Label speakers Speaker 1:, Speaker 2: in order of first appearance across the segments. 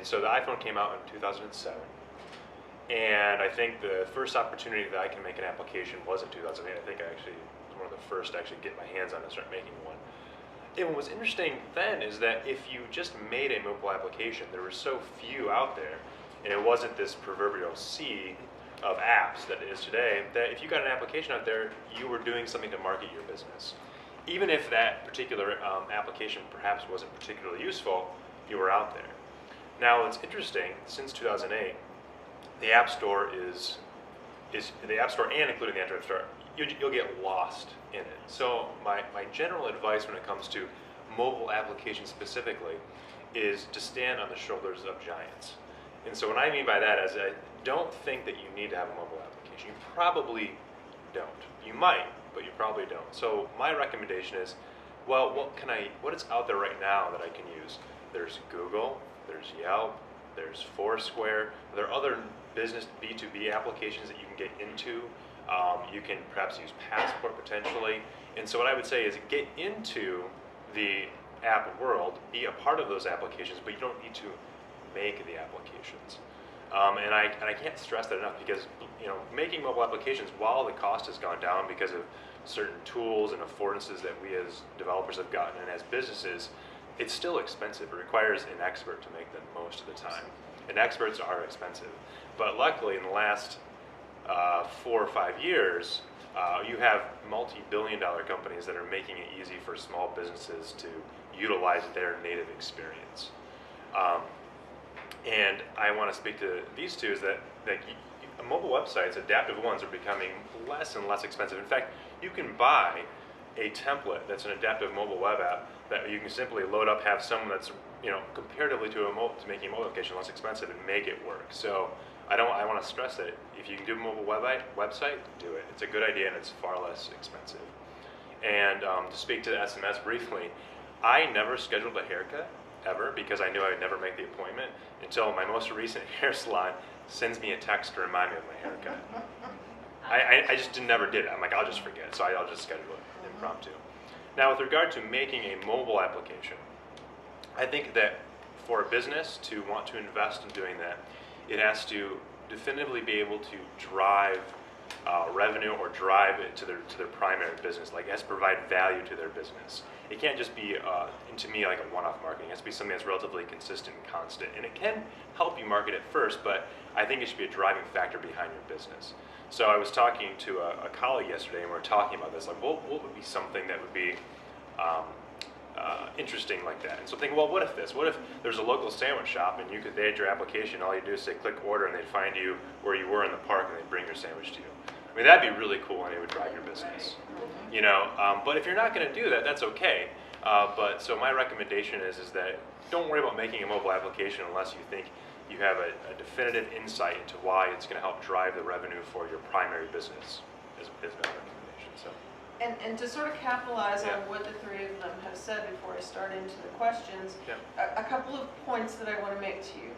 Speaker 1: And so the iPhone came out in 2007. And I think the first opportunity that I can make an application was in 2008. I think I actually was one of the first to actually get my hands on it and start making one. And what was interesting then is that if you just made a mobile application, there were so few out there, and it wasn't this proverbial sea of apps that it is today, that if you got an application out there, you were doing something to market your business. Even if that particular application perhaps wasn't particularly useful, you were out there. Now, it's interesting, since 2008, the App Store is the App Store and including the Android Store, you'll get lost in it. So my general advice when it comes to mobile applications specifically is to stand on the shoulders of giants. And so what I mean by that is I don't think that you need to have a mobile application. You probably don't. You might, but you probably don't. So my recommendation is, well, what is out there right now that I can use? There's Google, there's Yelp, there's Foursquare. There are other business B2B applications that you can get into. You can perhaps use Passport potentially. And so what I would say is get into the app world, be a part of those applications, but you don't need to make the applications. And I can't stress that enough, because making mobile applications, while the cost has gone down because of certain tools and affordances that we as developers have gotten and as businesses, it's still expensive. It requires an expert to make them most of the time. And experts are expensive. But luckily in the last 4 or 5 years, you have multi-billion-dollar companies that are making it easy for small businesses to utilize their native experience. And I want to speak to these two, is that mobile websites, adaptive ones, are becoming less and less expensive. In fact, you can buy a template that's an adaptive mobile web app that you can simply load up, have someone that's comparatively to making a mobile application less expensive, and make it work. So I want to stress that if you can do a mobile website, do it. It's a good idea and it's far less expensive. And to speak to the SMS briefly, I never scheduled a haircut ever, because I knew I would never make the appointment until my most recent hair salon sends me a text to remind me of my haircut. I just never did it. I'm like, I'll just forget, so I'll just schedule it impromptu. Now, with regard to making a mobile application, I think that for a business to want to invest in doing that, it has to definitively be able to drive revenue or drive it to their primary business. Like, it has to provide value to their business. It can't just be, to me, like a one-off marketing. It has to be something that's relatively consistent and constant. And it can help you market at first, but I think it should be a driving factor behind your business. So I was talking to a colleague yesterday, and we were talking about this. Like, what would be something that would be interesting like that? And so thinking, well, what if there's a local sandwich shop, and they had your application, all you do is say click order, and they'd find you where you were in the park, and they'd bring your sandwich to you. I mean, that'd be really cool, and it would drive your business. But if you're not going to do that, that's okay. So my recommendation is that don't worry about making a mobile application unless you think you have a definitive insight into why it's going to help drive the revenue for your primary business, is my recommendation. So.
Speaker 2: And to sort of capitalize on what the three of them have said before I start into the questions, a couple of points that I want to make to you.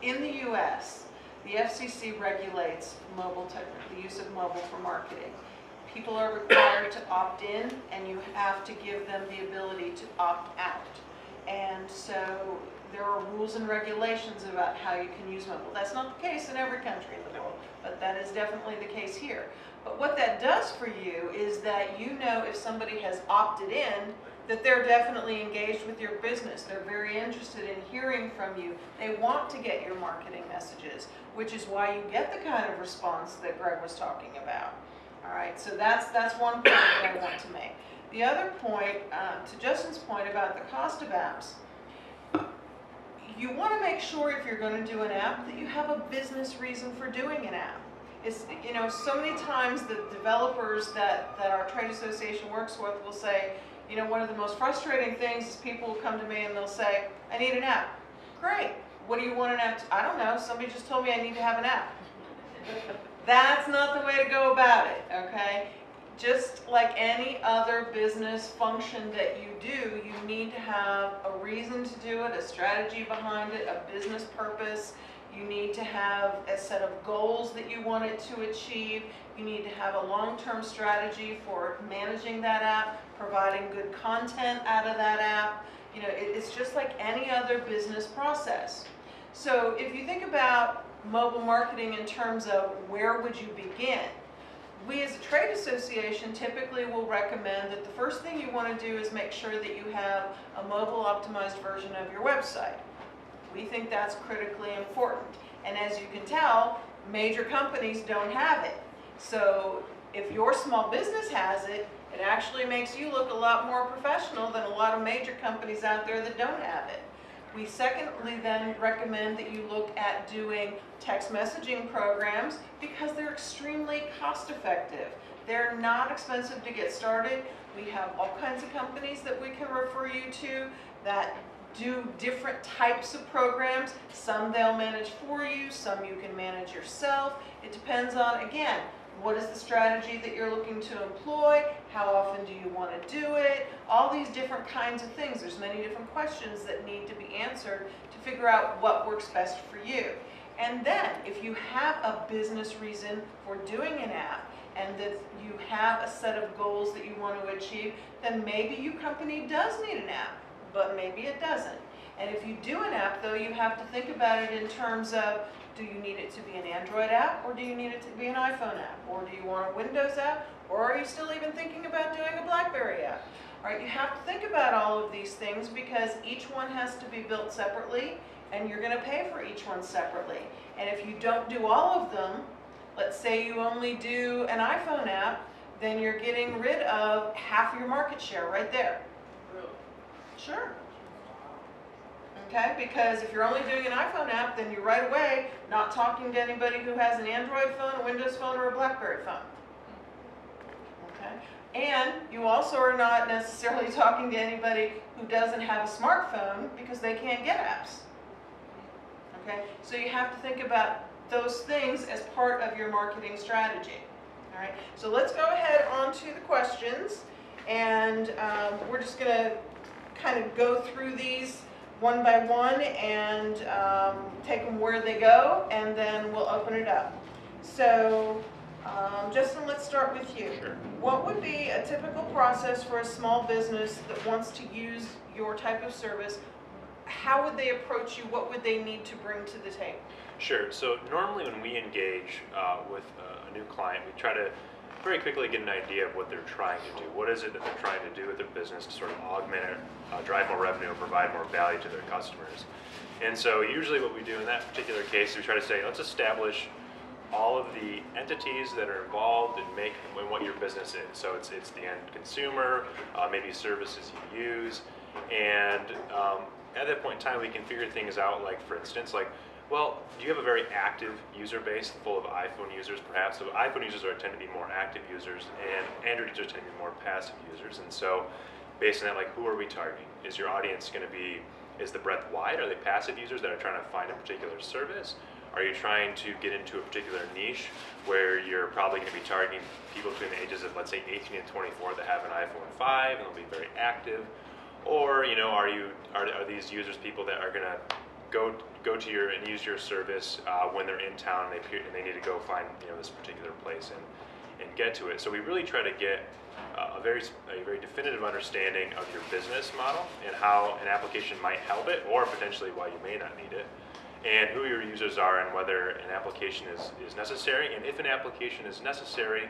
Speaker 2: In the U.S., the FCC regulates the use of mobile for marketing. People are required to opt in, and you have to give them the ability to opt out. And so there are rules and regulations about how you can use mobile. That's not the case in every country in the world, but that is definitely the case here. But what that does for you is that you know if somebody has opted in, that they're definitely engaged with your business. They're very interested in hearing from you. They want to get your marketing messages, which is why you get the kind of response that Greg was talking about. All right, so that's one point that I want to make. The other point, to Justin's point about the cost of apps, you want to make sure if you're going to do an app that you have a business reason for doing an app. It's, so many times the developers that our trade association works with will say, one of the most frustrating things is people will come to me and they'll say, I need an app. Great. What do you want an app to? I don't know. Somebody just told me I need to have an app. That's not the way to go about it, okay? Just like any other business function that you do, you need to have a reason to do it, a strategy behind it, a business purpose. You need to have a set of goals that you want it to achieve. You need to have a long-term strategy for managing that app, providing good content out of that app, You know, it's just like any other business process. So if you think about mobile marketing in terms of where would you begin, we as a trade association typically will recommend that the first thing you want to do is make sure that you have a mobile optimized version of your website. We think that's critically important. And as you can tell, major companies don't have it. So if your small business has it, it actually makes you look a lot more professional than a lot of major companies out there that don't have it. We secondly then recommend that you look at doing text messaging programs because they're extremely cost effective. They're not expensive to get started. We have all kinds of companies that we can refer you to that do different types of programs. Some they'll manage for you, some you can manage yourself. It depends on, again, what is the strategy that you're looking to employ? How often do you want to do it? All these different kinds of things. There's many different questions that need to be answered to figure out what works best for you. And then, if you have a business reason for doing an app and that you have a set of goals that you want to achieve, then maybe your company does need an app, but maybe it doesn't. And if you do an app, though, you have to think about it in terms of, do you need it to be an Android app, or do you need it to be an iPhone app, or do you want a Windows app, or are you still even thinking about doing a BlackBerry app? All right, you have to think about all of these things because each one has to be built separately, and you're going to pay for each one separately. And if you don't do all of them, let's say you only do an iPhone app, then you're getting rid of half your market share right there.
Speaker 3: Really?
Speaker 2: Sure. Okay, because if you're only doing an iPhone app, then you're right away not talking to anybody who has an Android phone, a Windows phone, or a BlackBerry phone. Okay, and you also are not necessarily talking to anybody who doesn't have a smartphone because they can't get apps. Okay, so you have to think about those things as part of your marketing strategy. All right, so let's go ahead on to the questions, and we're just going to kind of go through these one by one and take them where they go, and then we'll open it up. So, Justin, let's start with you.
Speaker 1: Sure.
Speaker 2: What would be a typical process for a small business that wants to use your type of service? How would they approach you? What would they need to bring to the table?
Speaker 1: Sure. So normally when we engage with a new client, we try to very quickly get an idea of what they're trying to do. What is it that they're trying to do with their business to sort of augment it, drive more revenue, and provide more value to their customers. And so usually what we do in that particular case, we try to say, let's establish all of the entities that are involved in what your business is. So it's the end consumer, maybe services you use, and at that point in time we can figure things out, like for instance, like, well, do you have a very active user base full of iPhone users perhaps? So iPhone users tend to be more active users, and Android users tend to be more passive users. And so based on that, like, who are we targeting? Is your audience going to be, is the breadth wide? Are they passive users that are trying to find a particular service? Are you trying to get into a particular niche where you're probably going to be targeting people between the ages of, let's say, 18 and 24 that have an iPhone 5 and they'll be very active? Or, you know, are these users people that are going to go to your and use your service when they're in town and they need to go find, you know, this particular place and get to it. So we really try to get a very definitive understanding of your business model and how an application might help it, or potentially why you may not need it, and who your users are and whether an application is necessary. And if an application is necessary,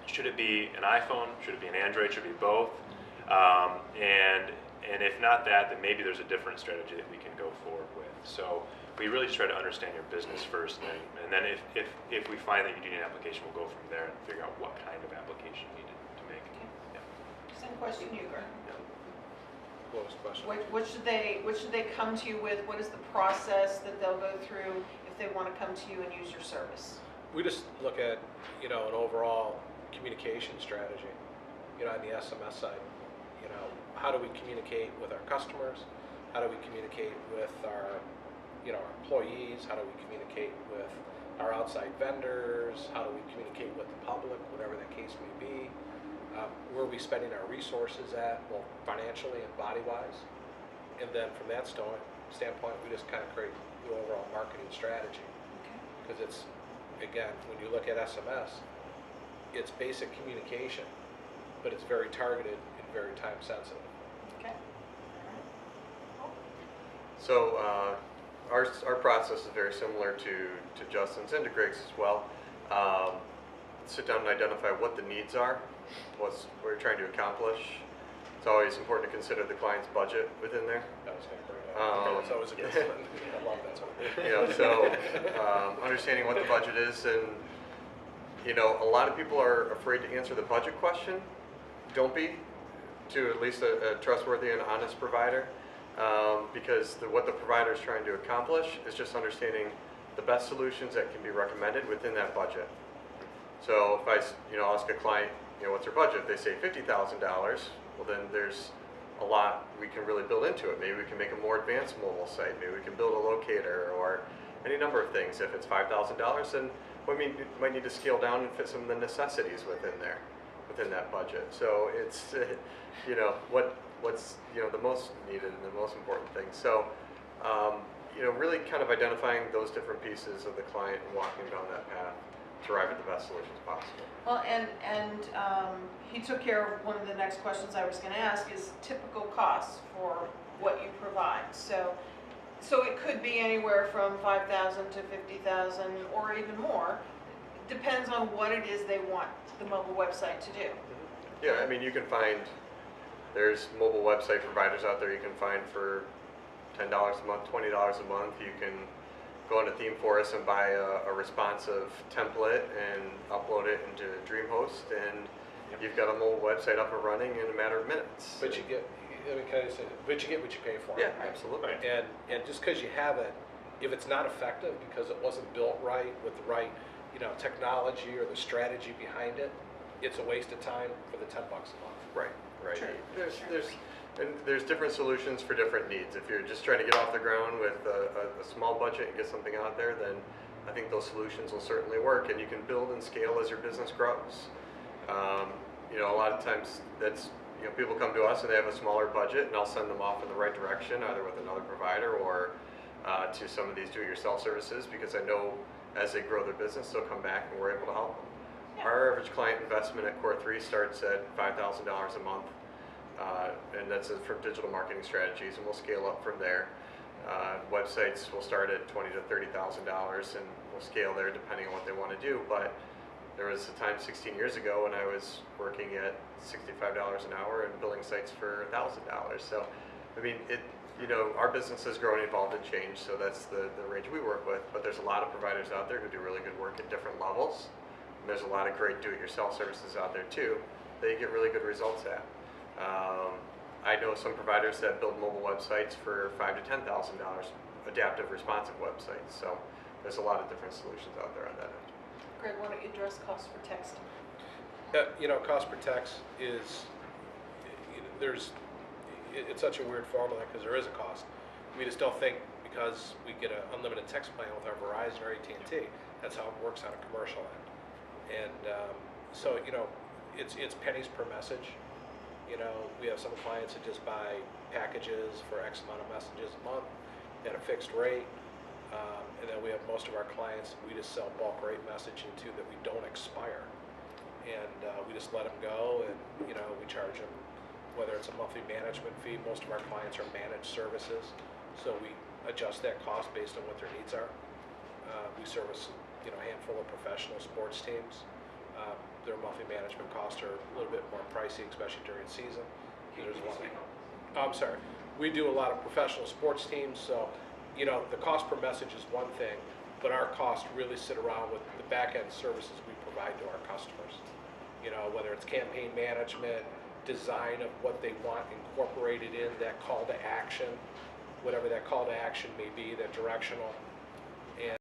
Speaker 1: should it be an iPhone? Should it be an Android? Should it be both? And if not that, then maybe there's a different strategy that we can go forward with. So we really just try to understand your business first, and then if we find that you need an application, we'll go from there and figure out what kind of application you need to make.
Speaker 2: Okay. Same question, Hugo.
Speaker 3: What was the question?
Speaker 2: What should they come to you with? What is the process that they'll go through if they want to come to you and use your service?
Speaker 3: We just look at, you know, an overall communication strategy, you know, on the SMS side. You know, how do we communicate with our customers? How do we communicate with our, you know, our employees? How do we communicate with our outside vendors? How do we communicate with the public, whatever the case may be? Where are we spending our resources at, both financially and body-wise? And then from that standpoint, we just kind of create the overall marketing strategy. Because it's, again, when you look at SMS, it's basic communication, but it's very targeted and very time sensitive.
Speaker 2: Okay.
Speaker 4: So our process is very similar to Justin's and to Greg's as well. Sit down and identify what the needs are, what we're trying to accomplish. It's always important to consider the client's budget within there.
Speaker 3: That was going to bring it up. It's always a good one. I love that sort of thing.
Speaker 4: You know, so understanding what the budget is, and you know, a lot of people are afraid to answer the budget question. Don't be, to at least a trustworthy and honest provider, because what the provider is trying to accomplish is just understanding the best solutions that can be recommended within that budget. So if I ask a client, what's their budget? They say $50,000. Well, then there's a lot we can really build into it. Maybe we can make a more advanced mobile site. Maybe we can build a locator or any number of things. If it's $5,000, then we might need to scale down and fit some of the necessities within that budget. So it's what's the most needed and the most important thing. So really kind of identifying those different pieces of the client and walking down that path to arrive at the best solutions possible.
Speaker 2: Well, and he took care of one of the next questions I was going to ask, is typical costs for what you provide. So it could be anywhere from $5,000 to $50,000 or even more. Depends on what it is they want the mobile website to do.
Speaker 4: Yeah, I mean, you can find, there's mobile website providers out there you can find for $10 a month, $20 a month. You can go into ThemeForest and buy a responsive template and upload it into DreamHost, and you've got a mobile website up and running in a matter of minutes.
Speaker 3: But you get, but you get what you pay for.
Speaker 4: Yeah, absolutely.
Speaker 3: And just because you have it, if it's not effective because it wasn't built right with the right, technology or the strategy behind it, it's a waste of time for the $10 a month.
Speaker 4: Right.
Speaker 2: Sure.
Speaker 4: There's different solutions for different needs. If you're just trying to get off the ground with a small budget and get something out there, then I think those solutions will certainly work, and you can build and scale as your business grows. A lot of times that's, people come to us and they have a smaller budget, and I'll send them off in the right direction, either with another provider or to some of these do-it-yourself services, because I know as they grow their business, they'll come back and we're able to help them.
Speaker 2: Yeah.
Speaker 4: Our average client investment at Core 3 starts at $5,000 a month. And that's for digital marketing strategies, and we'll scale up from there. Websites will start at $20,000 to $30,000, and we'll scale there depending on what they want to do. But there was a time 16 years ago when I was working at $65 an hour and building sites for $1,000. So, I mean, our business has grown, evolved, and changed. So that's the range we work with. But there's a lot of providers out there who do really good work at different levels. And there's a lot of great do-it-yourself services out there too that you get really good results at. I know some providers that build mobile websites for $5,000 to $10,000, adaptive, responsive websites. So there's a lot of different solutions out there on that end.
Speaker 2: Greg, why don't you address costs for texting?
Speaker 3: Cost per text is, it's such a weird formula because there is a cost. We just don't think because we get an unlimited text plan with our Verizon or AT&T, that's how it works on a commercial end. And so it's pennies per message. We have some clients that just buy packages for X amount of messages a month at a fixed rate. And then we have most of our clients we just sell bulk rate messaging to that we don't expire. And we just let them go, and we charge them, whether it's a monthly management fee. Most of our clients are managed services, so we adjust that cost based on what their needs are. We service a handful of professional sports teams. Their monthly management costs are a little bit more pricey, especially during season. I'm sorry. We do a lot of professional sports teams, so the cost per message is one thing, but our costs really sit around with the back-end services we provide to our customers. Whether it's campaign management, design of what they want incorporated in that call to action, whatever that call to action may be, that directional